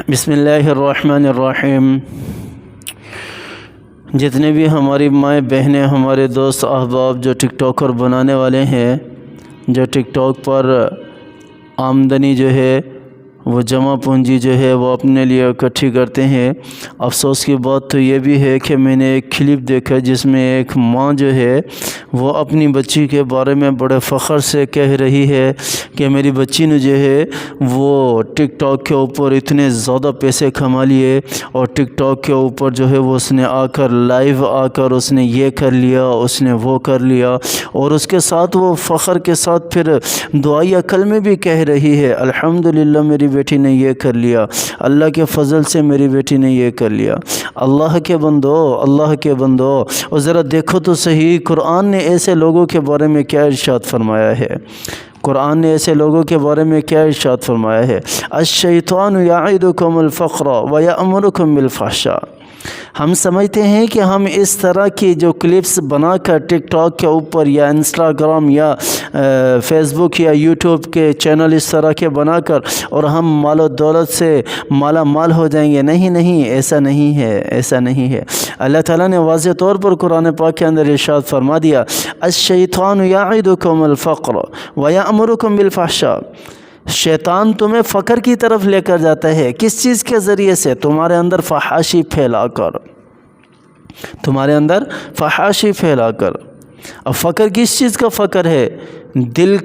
بسم اللہ الرحمن الرحیم۔ جتنے بھی ہماری مائیں بہنیں، ہمارے دوست احباب جو ٹک ٹاکر بنانے والے ہیں، جو ٹک ٹاک پر آمدنی جو ہے وہ جمع پونجی جو ہے وہ اپنے لیے اکٹھی کرتے ہیں، افسوس کی بات تو یہ بھی ہے کہ میں نے ایک کلپ دیکھا جس میں ایک ماں جو ہے وہ اپنی بچی کے بارے میں بڑے فخر سے کہہ رہی ہے کہ میری بچی نے جو ہے وہ ٹک ٹاک کے اوپر اتنے زیادہ پیسے کما لیے، اور ٹک ٹاک کے اوپر جو ہے وہ اس نے آ کر لائیو آ کر اس نے یہ کر لیا، اس نے وہ کر لیا، اور اس کے ساتھ وہ فخر کے ساتھ پھر دعائیہ کلمے بھی کہہ رہی ہے، الحمدللہ میری بیٹی نے یہ کر لیا، اللہ کے فضل سے میری بیٹی نے یہ کر لیا۔ اللہ کے بندو، اور ذرا دیکھو تو صحیح قرآن نے ایسے لوگوں کے بارے میں کیا ارشاد فرمایا ہے۔ قرآن نے ایسے لوگوں کے بارے میں کیا ارشاد فرمایا ہے۔ الشیطان یعدکم الفقر ویأمرکم بالفحشاء۔ ہم سمجھتے ہیں کہ ہم اس طرح کی جو کلپس بنا کر ٹک ٹاک کے اوپر یا انسٹاگرام یا فیس بک یا یوٹیوب کے چینل اس طرح کے بنا کر اور ہم مال و دولت سے مالا مال ہو جائیں گے۔ نہیں، ایسا نہیں ہے۔ اللہ تعالیٰ نے واضح طور پر قرآن پاک کے اندر ارشاد فرما دیا، الشیطان یعدکم الفقر ویأمرکم بالفحشاء۔ شیطان تمہیں فقر کی طرف لے کر جاتا ہے، کس چیز کے ذریعے سے؟ تمہارے اندر فحاشی پھیلا کر۔ اب فقر کس چیز کا فقر ہے؟ دل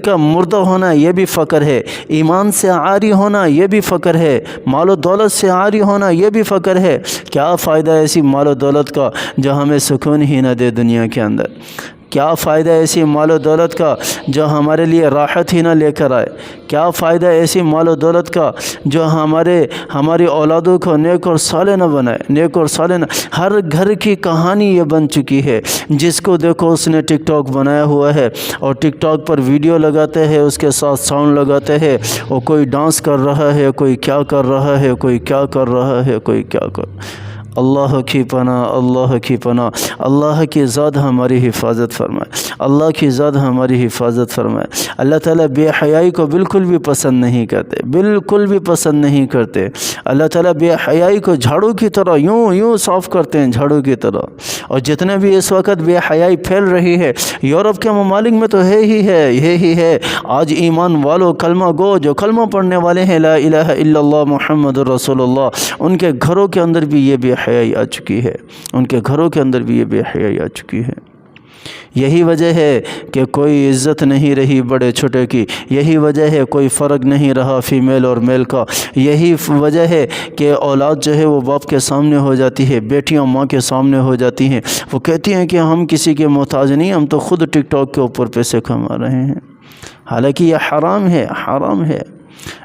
کا مردہ ہونا یہ بھی فقر ہے، ایمان سے عاری ہونا یہ بھی فقر ہے، مال و دولت سے عاری ہونا یہ بھی فقر ہے۔ کیا فائدہ ایسی مال و دولت کا جو ہمیں سکون ہی نہ دے دنیا کے اندر؟ کیا فائدہ ایسی مال و دولت کا جو ہمارے لیے راحت ہی نہ لے کر آئے؟ کیا فائدہ ایسی مال و دولت کا جو ہماری اولادوں کو نیک اور صالح نہ بنائے؟ ہر گھر کی کہانی یہ بن چکی ہے، جس کو دیکھو اس نے ٹک ٹاک بنایا ہوا ہے، اور ٹک ٹاک پر ویڈیو لگاتے ہیں، اس کے ساتھ ساؤنڈ لگاتے ہیں، اور کوئی ڈانس کر رہا ہے، کوئی کیا کر رہا ہے، کوئی کیا کر رہا ہے، کوئی کیا کر۔ اللہ کی پناہ، اللہ کی ذات ہماری حفاظت فرمائے، اللہ تعالیٰ بے حیائی کو بالکل بھی پسند نہیں کرتے، اللہ تعالیٰ بے حیائی کو جھاڑو کی طرح یوں صاف کرتے ہیں، جھاڑو کی طرح۔ اور جتنے بھی اس وقت بے حیائی پھیل رہی ہے یورپ کے ممالک میں تو یہی ہے۔ آج ایمان والو، کلمہ گو جو کلمہ پڑھنے والے ہیں، لا الہ الا اللہ محمد رسول اللہ، ان کے گھروں کے اندر بھی یہ بے حیائی آ چکی ہے، یہی وجہ ہے کہ کوئی عزت نہیں رہی بڑے چھوٹے کی، یہی وجہ ہے کوئی فرق نہیں رہا فیمیل اور میل کا، یہی وجہ ہے کہ اولاد جو ہے وہ باپ کے سامنے ہو جاتی ہے، بیٹیاں ماں کے سامنے ہو جاتی ہیں، وہ کہتی ہیں کہ ہم کسی کے محتاج نہیں، ہم تو خود ٹک ٹاک کے اوپر پیسے کما رہے ہیں، حالانکہ یہ حرام ہے۔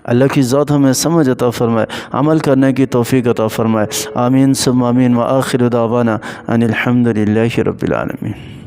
اللہ کی ذات ہمیں سمجھ عطا فرمائے، عمل کرنے کی توفیق عطا فرمائے، آمین ثم آمین، وآخر دعوانا ان الحمد للہ رب العالمین۔